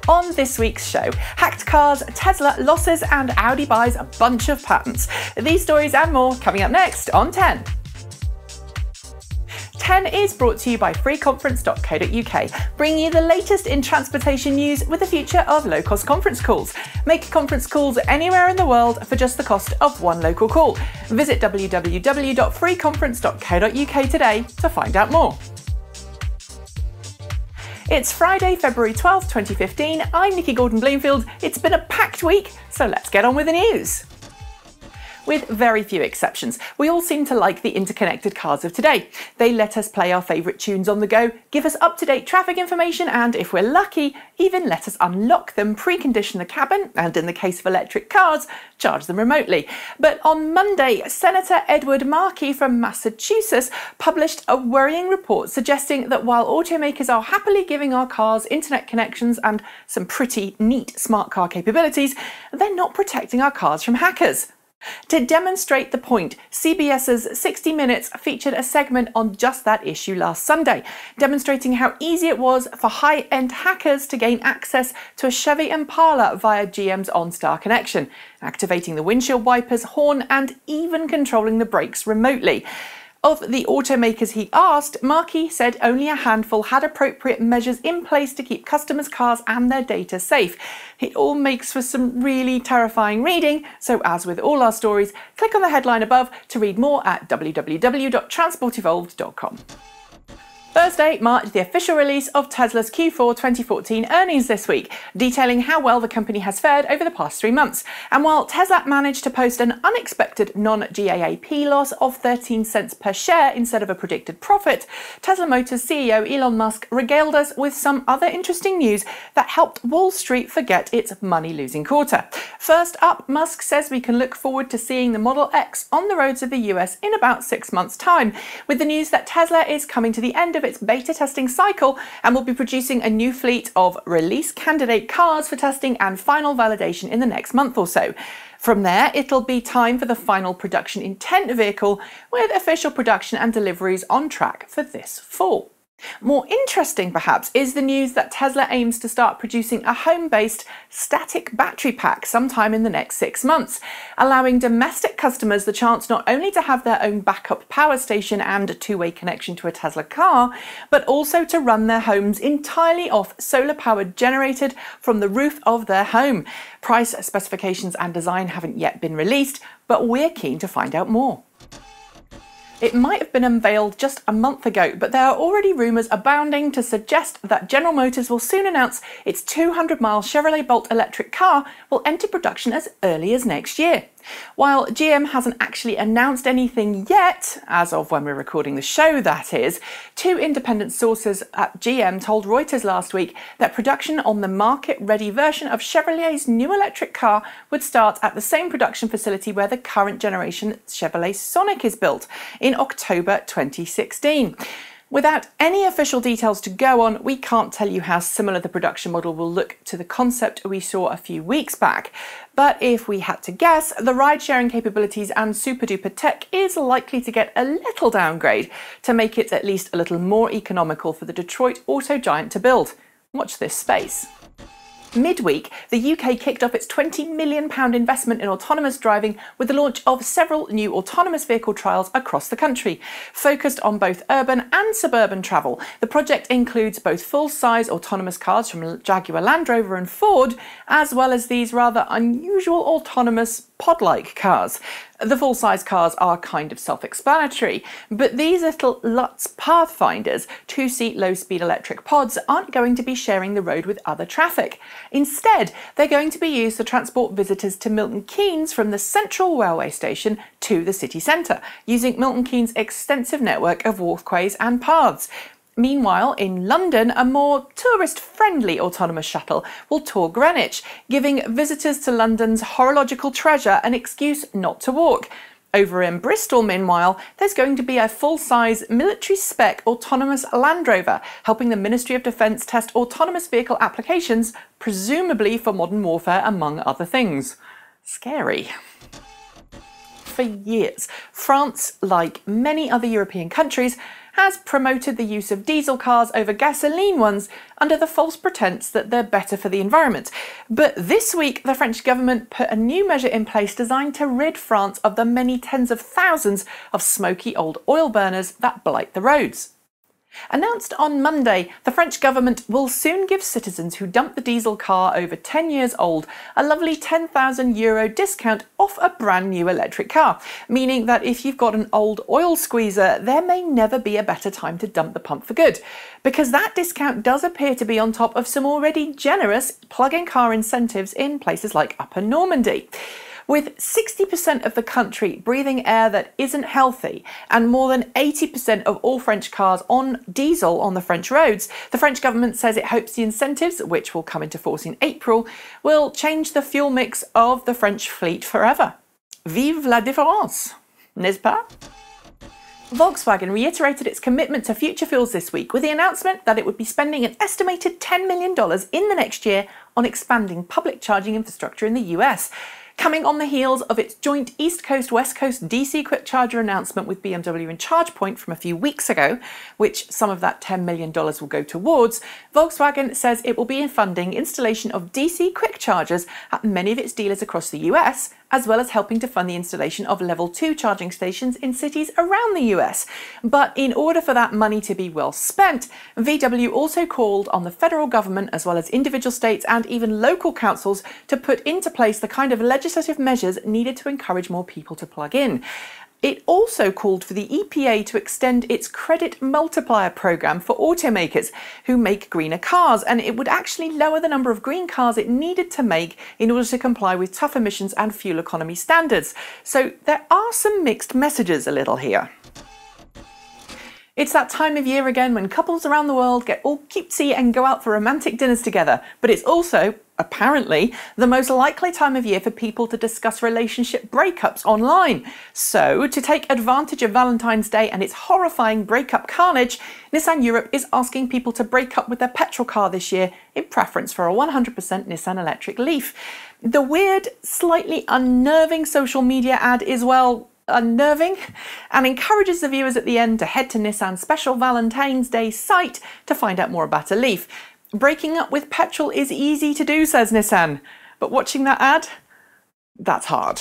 On this week's show, hacked cars, Tesla losses, and Audi buys a bunch of patents. These stories and more coming up next on T.E.N. T.E.N is brought to you by freeconference.co.uk, bringing you the latest in transportation news with the future of low-cost conference calls. Make conference calls anywhere in the world for just the cost of one local call. Visit www.freeconference.co.uk today to find out more. It's Friday, February 12th, 2015. I'm Nikki Gordon-Bloomfield. It's been a packed week, so let's get on with the news. With very few exceptions, we all seem to like the interconnected cars of today. They let us play our favourite tunes on the go, give us up-to-date traffic information, and if we're lucky, even let us unlock them, precondition the cabin, and in the case of electric cars, charge them remotely. But on Monday, Senator Edward Markey from Massachusetts published a worrying report suggesting that while automakers are happily giving our cars internet connections and some pretty neat smart car capabilities, they're not protecting our cars from hackers. To demonstrate the point, CBS's 60 Minutes featured a segment on just that issue last Sunday, demonstrating how easy it was for high-end hackers to gain access to a Chevy Impala via GM's OnStar connection, activating the windshield wipers, horn, and even controlling the brakes remotely. Of the automakers he asked, Markey said only a handful had appropriate measures in place to keep customers' cars and their data safe. It all makes for some really terrifying reading, so as with all our stories, click on the headline above to read more at www.transportevolved.com. Thursday marked the official release of Tesla's Q4 2014 earnings this week, detailing how well the company has fared over the past 3 months. And while Tesla managed to post an unexpected non-GAAP loss of 13 cents per share instead of a predicted profit, Tesla Motors CEO Elon Musk regaled us with some other interesting news that helped Wall Street forget its money-losing quarter. First up, Musk says we can look forward to seeing the Model X on the roads of the US in about 6 months' time, with the news that Tesla is coming to the end of its beta testing cycle and will be producing a new fleet of release candidate cars for testing and final validation in the next month or so. From there, it'll be time for the final production intent vehicle, with official production and deliveries on track for this fall. More interesting, perhaps, is the news that Tesla aims to start producing a home-based static battery pack sometime in the next 6 months, allowing domestic customers the chance not only to have their own backup power station and a two-way connection to a Tesla car, but also to run their homes entirely off solar power generated from the roof of their home. Price, specifications and design haven't yet been released, but we're keen to find out more. It might have been unveiled just a month ago, but there are already rumours abounding to suggest that General Motors will soon announce its 200-mile Chevrolet Bolt electric car will enter production as early as next year. While GM hasn't actually announced anything yet, as of when we're recording the show that is, 2 independent sources at GM told Reuters last week that production on the market-ready version of Chevrolet's new electric car would start at the same production facility where the current generation Chevrolet Sonic is built, in October 2016. Without any official details to go on, we can't tell you how similar the production model will look to the concept we saw a few weeks back. But if we had to guess, the ride-sharing capabilities and super-duper tech is likely to get a little downgrade to make it at least a little more economical for the Detroit auto giant to build. Watch this space. Midweek, the UK kicked off its £20 million investment in autonomous driving with the launch of several new autonomous vehicle trials across the country, focused on both urban and suburban travel. The project includes both full-size autonomous cars from Jaguar Land Rover and Ford, as well as these rather unusual autonomous pod-like cars. The full-size cars are kind of self-explanatory, but these little Lutz Pathfinders, 2-seat low-speed electric pods, aren't going to be sharing the road with other traffic. Instead, they're going to be used to transport visitors to Milton Keynes from the central railway station to the city centre, using Milton Keynes' extensive network of walkways and paths. Meanwhile, in London, a more tourist-friendly autonomous shuttle will tour Greenwich, giving visitors to London's horological treasure an excuse not to walk. Over in Bristol, meanwhile, there's going to be a full-size military-spec autonomous Land Rover, helping the Ministry of Defence test autonomous vehicle applications, presumably for modern warfare, among other things. Scary. for years, France, like many other European countries, has promoted the use of diesel cars over gasoline ones under the false pretense that they're better for the environment. But this week, the French government put a new measure in place designed to rid France of the many tens of thousands of smoky old oil burners that blight the roads. Announced on Monday, the French government will soon give citizens who dump the diesel car over 10 years old a lovely €10,000 discount off a brand new electric car, meaning that if you've got an old oil squeezer, there may never be a better time to dump the pump for good, because that discount does appear to be on top of some already generous plug-in car incentives in places like Upper Normandy. With 60% of the country breathing air that isn't healthy and more than 80% of all French cars on diesel on the French roads, the French government says it hopes the incentives, which will come into force in April, will change the fuel mix of the French fleet forever. Vive la différence, n'est-ce pas? Volkswagen reiterated its commitment to future fuels this week with the announcement that it would be spending an estimated $10 million in the next year on expanding public charging infrastructure in the US. Coming on the heels of its joint East Coast-West Coast DC quick charger announcement with BMW and ChargePoint from a few weeks ago, which some of that $10 million will go towards, Volkswagen says it will be funding installation of DC quick chargers at many of its dealers across the US, as well as helping to fund the installation of level 2 charging stations in cities around the US. But in order for that money to be well spent, VW also called on the federal government, as well as individual states and even local councils, to put into place the kind of legislative measures needed to encourage more people to plug in. It also called for the EPA to extend its credit multiplier program for automakers who make greener cars, and it would actually lower the number of green cars it needed to make in order to comply with tough emissions and fuel economy standards. So there are some mixed messages a little here. It's that time of year again when couples around the world get all cutesy and go out for romantic dinners together, but it's also, apparently, the most likely time of year for people to discuss relationship breakups online. So, to take advantage of Valentine's Day and its horrifying breakup carnage, Nissan Europe is asking people to break up with their petrol car this year in preference for a 100% Nissan electric Leaf. The weird, slightly unnerving social media ad is, well, unnerving, and encourages the viewers at the end to head to Nissan's special Valentine's Day site to find out more about a Leaf. Breaking up with petrol is easy to do, says Nissan, but watching that ad, that's hard.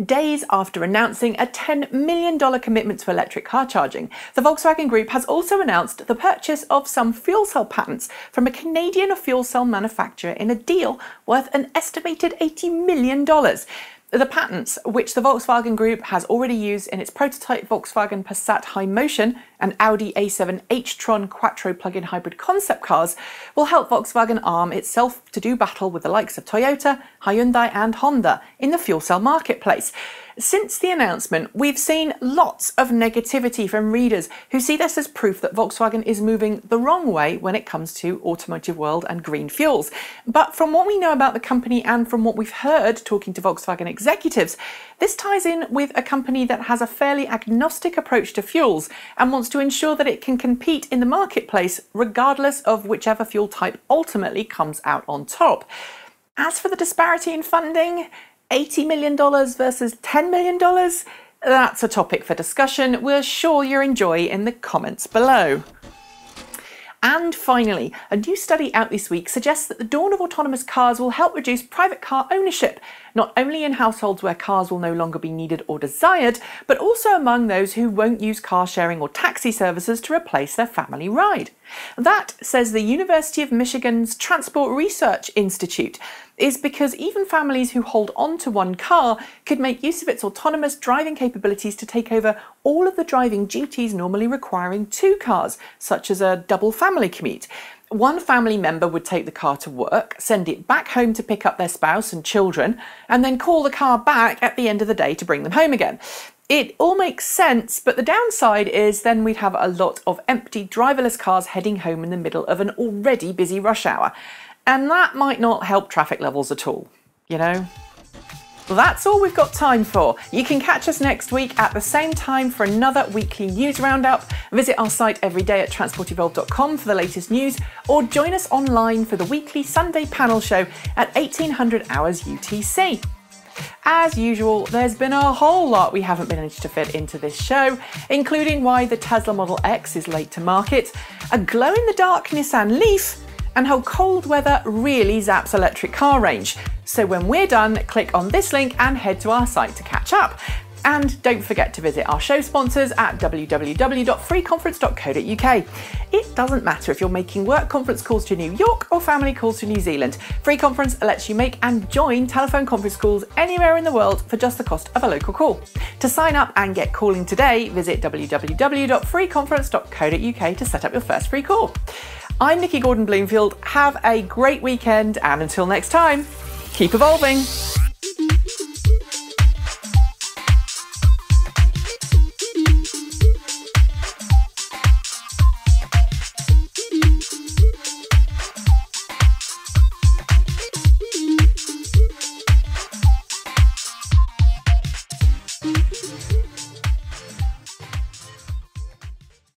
Days after announcing a $10 million commitment to electric car charging, the Volkswagen Group has also announced the purchase of some fuel cell patents from a Canadian fuel cell manufacturer in a deal worth an estimated $80 million. The patents, which the Volkswagen Group has already used in its prototype Volkswagen Passat High Motion and Audi A7 h-tron Quattro plug-in hybrid concept cars, will help Volkswagen arm itself to do battle with the likes of Toyota, Hyundai and Honda in the fuel cell marketplace. Since the announcement, we've seen lots of negativity from readers who see this as proof that Volkswagen is moving the wrong way when it comes to automotive world and green fuels. But from what we know about the company and from what we've heard talking to Volkswagen executives, this ties in with a company that has a fairly agnostic approach to fuels and wants to ensure that it can compete in the marketplace regardless of whichever fuel type ultimately comes out on top. As for the disparity in funding, $80 million versus $10 million? That's a topic for discussion we're sure you'll enjoy in the comments below. And finally, a new study out this week suggests that the dawn of autonomous cars will help reduce private car ownership, not only in households where cars will no longer be needed or desired, but also among those who won't use car sharing or taxi services to replace their family ride. That, says the University of Michigan's Transport Research Institute, is because even families who hold on to one car could make use of its autonomous driving capabilities to take over all of the driving duties normally requiring two cars, such as a double family commute. One family member would take the car to work, send it back home to pick up their spouse and children, and then call the car back at the end of the day to bring them home again. It all makes sense, but the downside is then we'd have a lot of empty driverless cars heading home in the middle of an already busy rush hour. And that might not help traffic levels at all, you know? Well, that's all we've got time for. You can catch us next week at the same time for another weekly news roundup. Visit our site every day at transportevolved.com for the latest news, or join us online for the weekly Sunday panel show at 1800 hours UTC. As usual, there's been a whole lot we haven't managed to fit into this show, including why the Tesla Model X is late to market, a glow-in-the-dark Nissan Leaf, and how cold weather really zaps electric car range. So when we're done, click on this link and head to our site to catch up. And don't forget to visit our show sponsors at www.freeconference.co.uk. It doesn't matter if you're making work conference calls to New York or family calls to New Zealand. Free Conference lets you make and join telephone conference calls anywhere in the world for just the cost of a local call. To sign up and get calling today, visit www.freeconference.co.uk to set up your first free call. I'm Nikki Gordon-Bloomfield. Have a great weekend, and until next time, keep evolving.